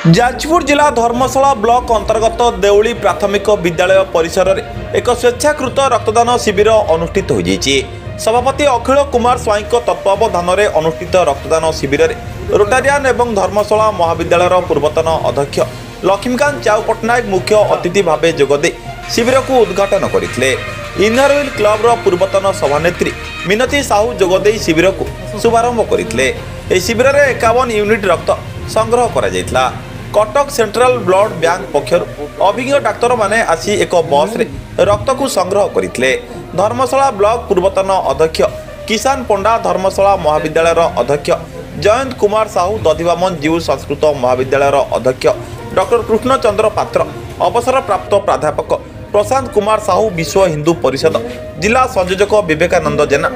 जाजपुर जिला धर्मशाला ब्लॉक अंतर्गत देउली प्राथमिक विद्यालय परिसर में एक स्वेच्छाकृत रक्तदान शिविर अनुष्ठित हो सभापति अखिल कुमार स्वाई तत्वावधान में अनुष्ठित रक्तदान शिविर में रोटारियान एवं धर्मशाला महाविद्यालय पूर्वतन अध्यक्ष लक्ष्मीकांत चाउ पट्टनायक मुख्य अतिथि भाव जोगदे शिविर को उद्घाटन करते इनरविल क्लब पूर्वतन सभानेत्री मिनती साहू जोगदे शिविर को शुभारंभ करते शिविर में 51 यूनिट रक्त संग्रह करा कटक सेंट्रल ब्लड बैंक पक्षर अभिज्ञ डाक्तर माने आसी एक बस रे रक्त को संग्रह करते धर्मशाला ब्लॉक पूर्वतन अध्यक्ष किसान पंडा धर्मशाला महाविद्यालय अध्यक्ष जयंत कुमार साहू दधिवामन जीव संस्कृत महाविद्यालय अध्यक्ष डॉक्टर कृष्णचंद्र पात्र अवसर प्राप्त प्राध्यापक प्रशांत कुमार साहू विश्व हिंदू परिषद जिला संयोजक विवेकानंद जेना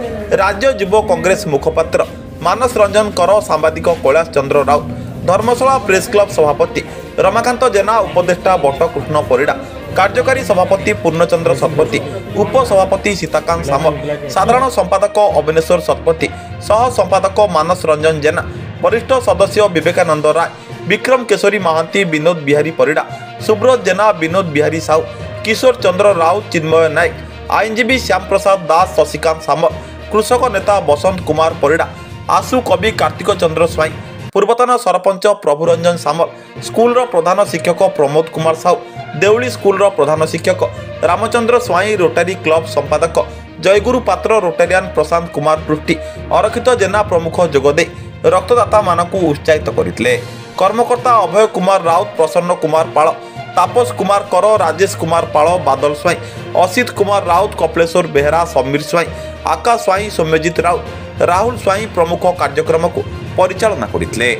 राज्य युव कांग्रेस मुखपात्र मानस रंजन कर सांबादिक कैलाश चंद्र राउत धर्मशाला प्रेस क्लब सभापति रमाकांत जेना उपदेष्टा बटकृष्ण परिड़ा कार्यकारी सभापति पूर्णचंद्र शतपथी उपसभापति सीताकांत सामल साधारण संपादक अविनेश्वर शतपथी सह संपादक मानस रंजन जेना वरिष्ठ सदस्य विवेकानंद राय विक्रम केशरी महांती विनोद बिहारी परिड़ा सुब्रत जेना विनोद बिहारी साहू किशोर चंद्र राउत चिन्मय नायक आईनजीवी श्याम प्रसाद दास शशिकांत सामल कृषक नेता बसंत कुमार परिड़ा आशु कवि कार्तिक चंद्र स्वाई पूर्वतन सरपंच प्रभुरंजन सामल स्कूल प्रधान शिक्षक प्रमोद कुमार साहू देउली स्कूल प्रधान शिक्षक रामचंद्र स्वाई रोटारी क्लब संपादक जयगुरु पात्र रोटारियान प्रशांत कुमार पृष्टि अरक्षित जेना प्रमुख जोगदे रक्तदाता मानक उत्साहित करते कर्मकर्ता अभय कुमार राउत प्रसन्न कुमार पाल तापस कुमार कर राजेश कुमार पाल बादल स्वाई असित कुमार राउत कपिलेश्वर बेहरा समीर स्वाई आकाश स्वाई सौम्यजित राउत राहुल स्वाई प्रमुख कार्यक्रम को परिचालना करते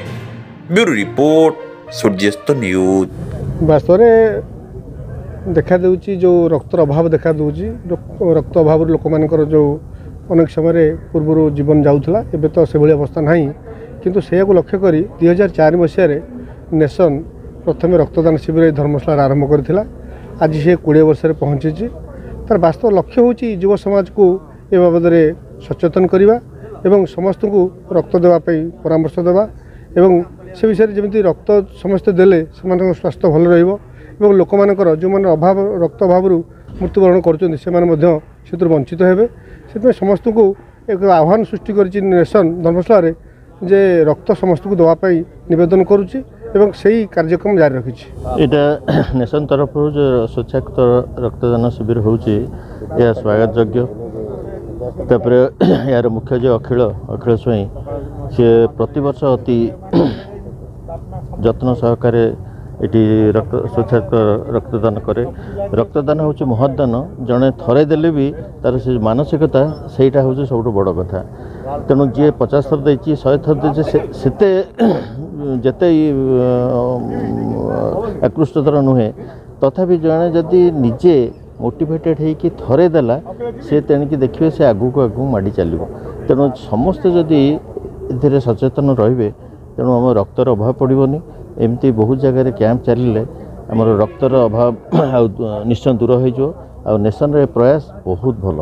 ब्यूरो रिपोर्ट सूर्यास्त न्यूज। वास्तव में देखा दूची जो रक्तर अभाव देखा दूची रक्त अभाव लोक मानकर जो अनेक समय पूर्व जीवन जाऊला एबे तो से भली अवस्था नहीं किंतु से लक्ष्य करी 2004 मसीह नेशन प्रथम रक्तदान शिविर धर्मशाला आरंभ करथिला आज से 20 वर्ष पहुँची तार वास्तव लक्ष्य होची युव समाज को ए बाबद सचेतन करवा एवं समस्त को रक्त देवाई परामर्श देवा एवं से विषय जमी रक्त समस्ते देले स्वास्थ्य भल रही लोक मानकर जो मैंने अभाव रक्त अभाव मृत्युवरण कर वंचित हेबे से समस्त को एक आह्वान सृष्टि कर नेशन धर्मशाला जे रक्त समस्त को देवाई निवेदन करुच्ची एवं सही कार्यक्रम जारी रखी यहाँ नेशन तरफ जो स्वेच्छाकृत रक्तदान शिविर होची यह स्वागत योग्य तापर यार मुख्य जो अखिल स्वाई सी प्रतिवर्ष अति जत्न सहकारे ये स्वेच्छाकृत रक्तदान करे रक्तदान हूँ महदान जड़े थरे देले भी तार से मानसिकता सेटा हूँ सब बड़ कथा तेणु जी 50 थर दे 100 थर देते जिते आकृष्टर नुहे तथापि जड़े जदि निजे मोटिवेटेड होकि थरे देला से तेणिकी देखिए से आगू को आगू माड़ी चलो तेणु समस्ते जदि ए सचेतन रे तेणु आम रक्तर अभाव पड़ोनी एमती बहुत जगह कैंप चलिए आम रक्तर अभाव निश्चय दूर हो नेशन रे प्रयास बहुत भल।